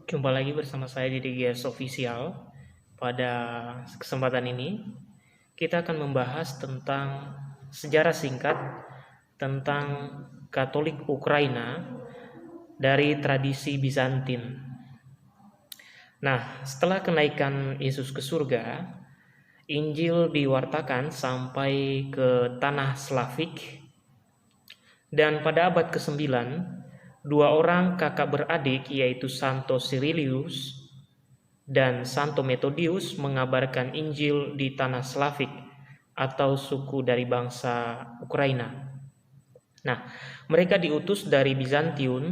Jumpa lagi bersama saya di DGS Official. Pada kesempatan ini, kita akan membahas tentang sejarah singkat tentang Katolik Ukraina dari tradisi Bizantin. Nah, setelah kenaikan Yesus ke surga, Injil diwartakan sampai ke tanah Slavik, dan pada abad ke-9, dua orang kakak beradik yaitu Santo Cyrilius dan Santo Methodius mengabarkan Injil di tanah Slavik atau suku dari bangsa Ukraina. Nah, mereka diutus dari Bizantium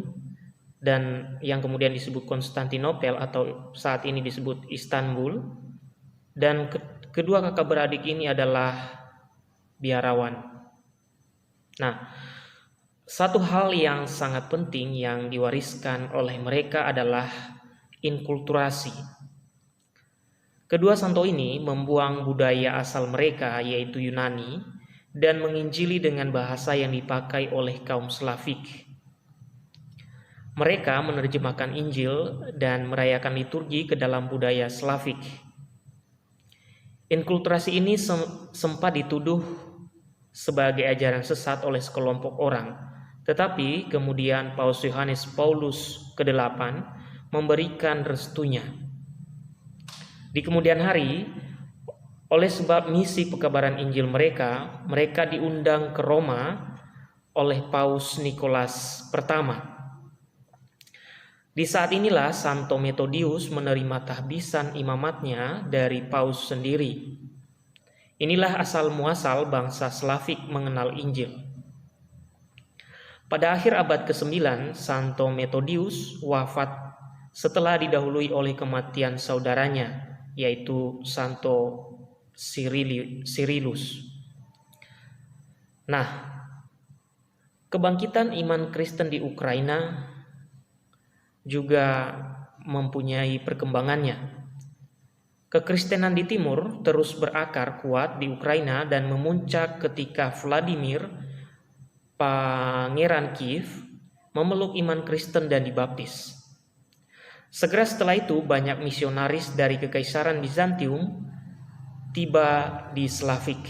dan yang kemudian disebut Konstantinopel atau saat ini disebut Istanbul, dan kedua kakak beradik ini adalah biarawan. Nah, satu hal yang sangat penting yang diwariskan oleh mereka adalah inkulturasi. Kedua santo ini membuang budaya asal mereka yaitu Yunani dan menginjili dengan bahasa yang dipakai oleh kaum Slavik. Mereka menerjemahkan Injil dan merayakan liturgi ke dalam budaya Slavik. Inkulturasi ini sempat dituduh sebagai ajaran sesat oleh sekelompok orang, tetapi kemudian Paus Yohanes Paulus ke-8 memberikan restunya. Di kemudian hari, oleh sebab misi pekabaran Injil mereka diundang ke Roma oleh Paus Nikolas I. Di saat inilah Santo Methodius menerima tahbisan imamatnya dari Paus sendiri. Inilah asal muasal bangsa Slavik mengenal Injil. Pada akhir abad ke-9, Santo Methodius wafat setelah didahului oleh kematian saudaranya, yaitu Santo Cyrillus. Nah, kebangkitan iman Kristen di Ukraina juga mempunyai perkembangannya. Kekristenan di timur terus berakar kuat di Ukraina dan memuncak ketika Vladimir, Pangeran Kiev, memeluk iman Kristen dan dibaptis. Segera setelah itu banyak misionaris dari Kekaisaran Bizantium tiba di Slavik.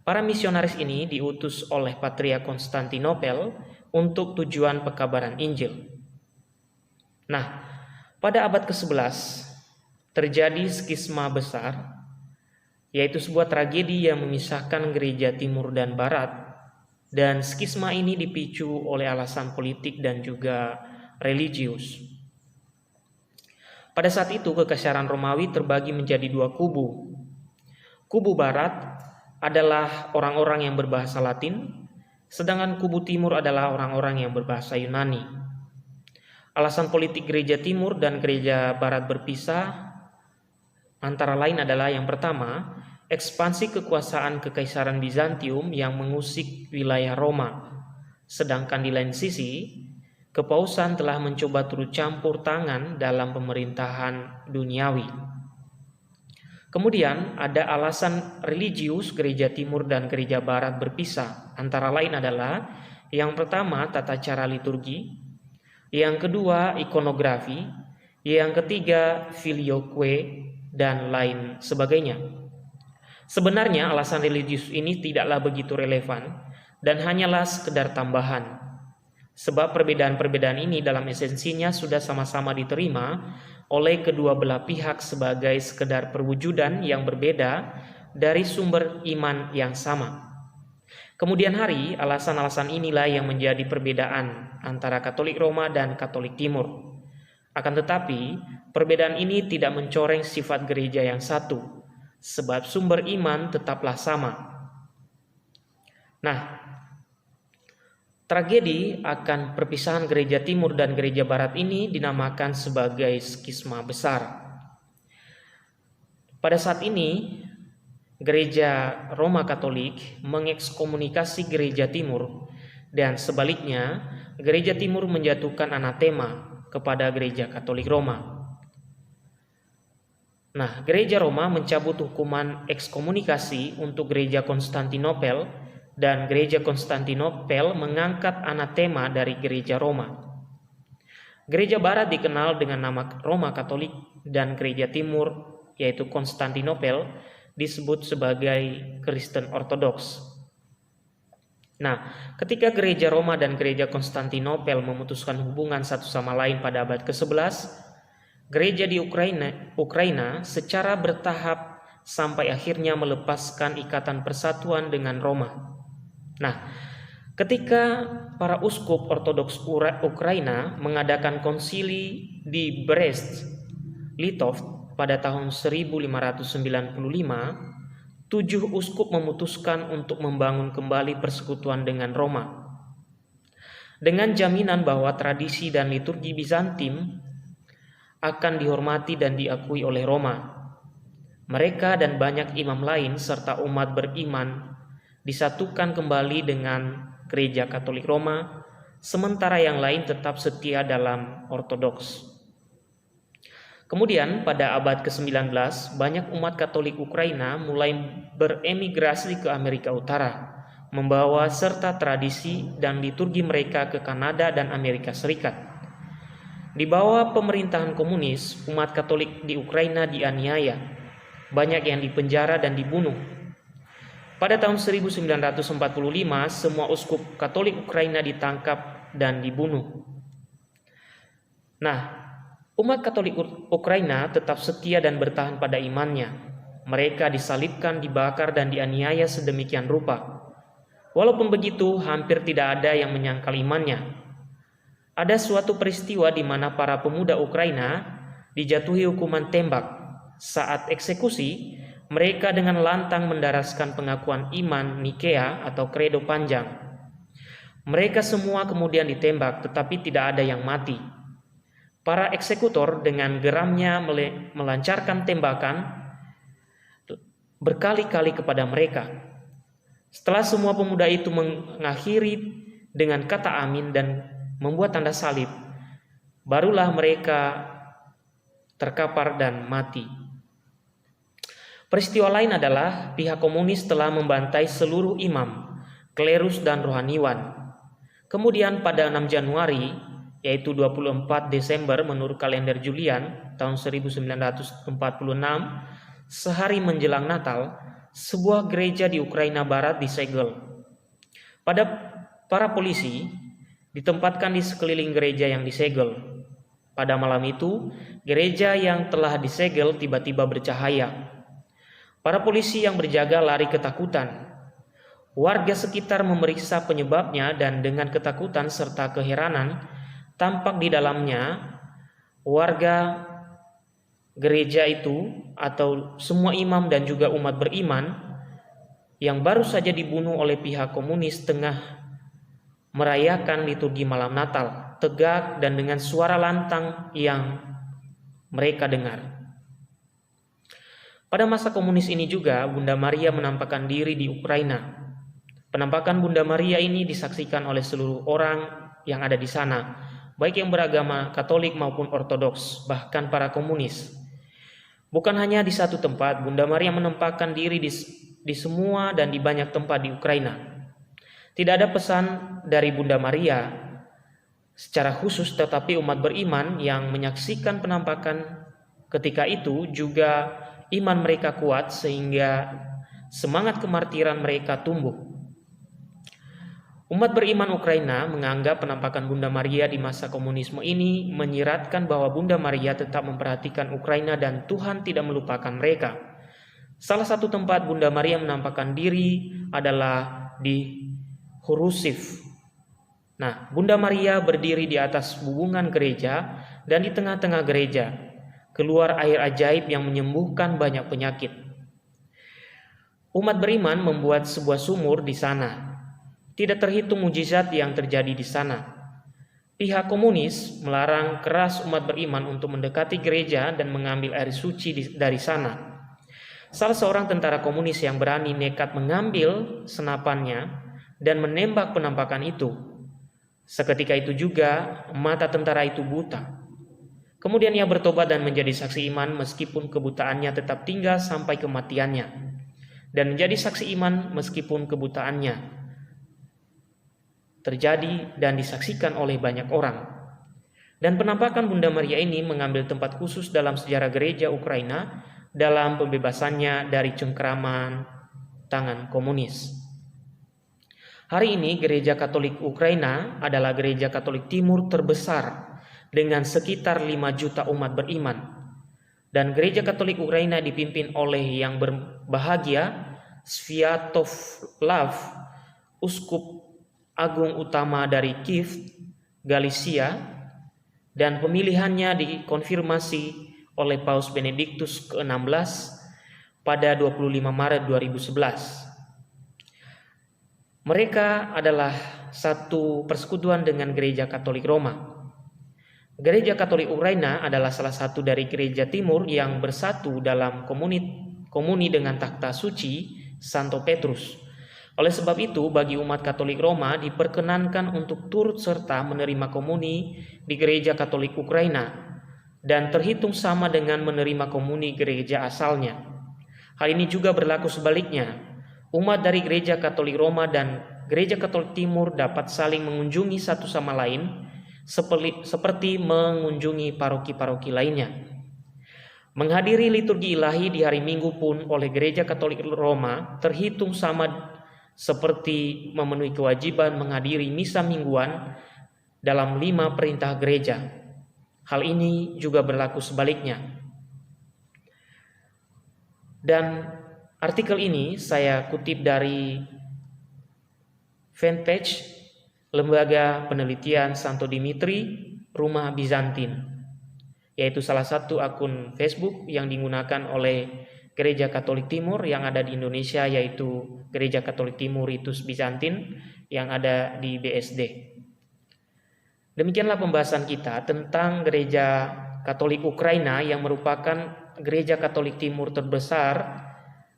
Para misionaris ini diutus oleh Patriark Konstantinopel untuk tujuan pekabaran Injil. Nah, pada abad ke-11 terjadi skisma besar, yaitu sebuah tragedi yang memisahkan gereja timur dan barat, dan skisma ini dipicu oleh alasan politik dan juga religius. Pada saat itu Kekaisaran Romawi terbagi menjadi dua kubu. Kubu barat adalah orang-orang yang berbahasa Latin, sedangkan kubu timur adalah orang-orang yang berbahasa Yunani. Alasan politik gereja timur dan gereja barat berpisah antara lain adalah yang pertama, ekspansi kekuasaan Kekaisaran Bizantium yang mengusik wilayah Roma, sedangkan di lain sisi, Kepausan telah mencoba turut campur tangan dalam pemerintahan duniawi. Kemudian ada alasan religius gereja timur dan gereja barat berpisah, antara lain adalah yang pertama tata cara liturgi, yang kedua ikonografi, yang ketiga filioque, dan lain sebagainya. Sebenarnya alasan religius ini tidaklah begitu relevan dan hanyalah sekedar tambahan. Sebab perbedaan-perbedaan ini dalam esensinya sudah sama-sama diterima oleh kedua belah pihak sebagai sekedar perwujudan yang berbeda dari sumber iman yang sama. Kemudian hari, alasan-alasan inilah yang menjadi perbedaan antara Katolik Roma dan Katolik Timur. Akan tetapi, perbedaan ini tidak mencoreng sifat gereja yang satu, sebab sumber iman tetaplah sama. Nah, tragedi akan perpisahan gereja timur dan gereja barat ini dinamakan sebagai skisma besar. Pada saat ini, gereja Roma Katolik mengekskomunikasi gereja timur dan sebaliknya, gereja timur menjatuhkan anatema kepada gereja Katolik Roma. Nah, gereja Roma mencabut hukuman ekskomunikasi untuk gereja Konstantinopel dan gereja Konstantinopel mengangkat anatema dari gereja Roma. Gereja Barat dikenal dengan nama Roma Katolik dan Gereja Timur, yaitu Konstantinopel, disebut sebagai Kristen Ortodoks. Nah, ketika Gereja Roma dan Gereja Konstantinopel memutuskan hubungan satu sama lain pada abad ke-11, gereja di Ukraina secara bertahap sampai akhirnya melepaskan ikatan persatuan dengan Roma. Nah, ketika para uskup Ortodoks Ukraina mengadakan konsili di Brest-Litov pada tahun 1595, 7 uskup memutuskan untuk membangun kembali persekutuan dengan Roma, dengan jaminan bahwa tradisi dan liturgi Bizantin akan dihormati dan diakui oleh Roma. Mereka dan banyak imam lain serta umat beriman disatukan kembali dengan Gereja Katolik Roma, sementara yang lain tetap setia dalam Ortodoks. Kemudian pada abad ke-19, banyak umat Katolik Ukraina mulai beremigrasi ke Amerika Utara, membawa serta tradisi dan liturgi mereka ke Kanada dan Amerika Serikat. Di bawah pemerintahan komunis, umat Katolik di Ukraina dianiaya, banyak yang dipenjara dan dibunuh. Pada tahun 1945, semua uskup Katolik Ukraina ditangkap dan dibunuh. Nah, umat Katolik Ukraina tetap setia dan bertahan pada imannya. Mereka disalibkan, dibakar, dan dianiaya sedemikian rupa. Walaupun begitu, hampir tidak ada yang menyangkal imannya. Ada suatu peristiwa di mana para pemuda Ukraina dijatuhi hukuman tembak. Saat eksekusi, mereka dengan lantang mendaraskan pengakuan iman Nikea atau kredo panjang. Mereka semua kemudian ditembak, tetapi tidak ada yang mati. Para eksekutor dengan geramnya melancarkan tembakan berkali-kali kepada mereka. Setelah semua pemuda itu mengakhiri dengan kata amin dan membuat tanda salib, barulah mereka terkapar dan mati. Peristiwa lain adalah pihak komunis telah membantai seluruh imam, klerus dan rohaniwan. Kemudian pada 6 Januari, yaitu 24 Desember menurut kalender Julian tahun 1946, sehari menjelang Natal, sebuah gereja di Ukraina Barat disegel. Para polisi ditempatkan di sekeliling gereja yang disegel. Pada malam itu, gereja yang telah disegel tiba-tiba bercahaya. Para polisi yang berjaga lari ketakutan. Warga sekitar memeriksa penyebabnya dan dengan ketakutan serta keheranan, tampak di dalamnya warga gereja itu atau semua imam dan juga umat beriman yang baru saja dibunuh oleh pihak komunis tengah merayakan liturgi malam Natal, tegak dan dengan suara lantang yang mereka dengar. Pada masa komunis ini juga Bunda Maria menampakkan diri di Ukraina. Penampakan Bunda Maria ini disaksikan oleh seluruh orang yang ada di sana, baik yang beragama Katolik maupun Ortodoks, bahkan para komunis. Bukan hanya di satu tempat, Bunda Maria menampakkan diri di semua dan di banyak tempat di Ukraina. Tidak ada pesan dari Bunda Maria secara khusus, tetapi umat beriman yang menyaksikan penampakan ketika itu juga iman mereka kuat sehingga semangat kemartiran mereka tumbuh. Umat beriman Ukraina menganggap penampakan Bunda Maria di masa komunisme ini menyiratkan bahwa Bunda Maria tetap memperhatikan Ukraina dan Tuhan tidak melupakan mereka. Salah satu tempat Bunda Maria menampakkan diri adalah di Khrushchev. Nah, Bunda Maria berdiri di atas bubungan gereja dan di tengah-tengah gereja keluar air ajaib yang menyembuhkan banyak penyakit. Umat beriman membuat sebuah sumur di sana. Tidak terhitung mujizat yang terjadi di sana. Pihak komunis melarang keras umat beriman untuk mendekati gereja dan mengambil air suci dari sana. Salah seorang tentara komunis yang berani nekat mengambil senapannya dan menembak penampakan itu. Seketika itu juga mata tentara itu buta. Kemudian ia bertobat dan menjadi saksi iman meskipun kebutaannya tetap tinggal sampai kematiannya. Dan menjadi saksi iman meskipun kebutaannya terjadi dan disaksikan oleh banyak orang. Dan penampakan Bunda Maria ini mengambil tempat khusus dalam sejarah gereja Ukraina dalam pembebasannya dari cengkraman tangan komunis. Hari ini Gereja Katolik Ukraina adalah gereja Katolik Timur terbesar dengan sekitar 5 juta umat beriman. Dan Gereja Katolik Ukraina dipimpin oleh yang berbahagia Sviatoslav, Uskup Agung Utama dari Kiev, Galicia, dan pemilihannya dikonfirmasi oleh Paus Benediktus ke-16 pada 25 Maret 2011. Mereka adalah satu persekutuan dengan Gereja Katolik Roma. Gereja Katolik Ukraina adalah salah satu dari gereja timur yang bersatu dalam komuni dengan takhta suci Santo Petrus. Oleh sebab itu, bagi umat Katolik Roma diperkenankan untuk turut serta menerima komuni di Gereja Katolik Ukraina dan terhitung sama dengan menerima komuni gereja asalnya. Hal ini juga berlaku sebaliknya. Umat dari Gereja Katolik Roma dan Gereja Katolik Timur dapat saling mengunjungi satu sama lain seperti mengunjungi paroki-paroki lainnya. Menghadiri liturgi ilahi di hari Minggu pun oleh Gereja Katolik Roma terhitung sama seperti memenuhi kewajiban menghadiri misa mingguan dalam 5 perintah gereja. Hal ini juga berlaku sebaliknya. Dan artikel ini saya kutip dari fanpage Lembaga Penelitian Santo Dimitri Rumah Bizantin, yaitu salah satu akun Facebook yang digunakan oleh Gereja Katolik Timur yang ada di Indonesia, yaitu Gereja Katolik Timur Ritus Bizantin yang ada di BSD. Demikianlah pembahasan kita tentang Gereja Katolik Ukraina yang merupakan Gereja Katolik Timur terbesar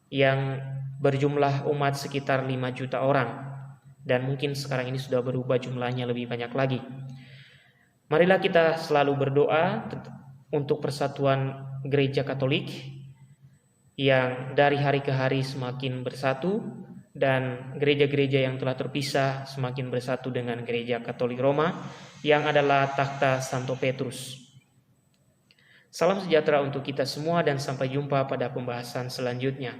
yang berjumlah umat sekitar 5 juta orang. Dan mungkin sekarang ini sudah berubah jumlahnya lebih banyak lagi. Marilah kita selalu berdoa untuk persatuan Gereja Katolik yang dari hari ke hari semakin bersatu, dan gereja-gereja yang telah terpisah semakin bersatu dengan Gereja Katolik Roma yang adalah takhta Santo Petrus. Salam sejahtera untuk kita semua dan sampai jumpa pada pembahasan selanjutnya.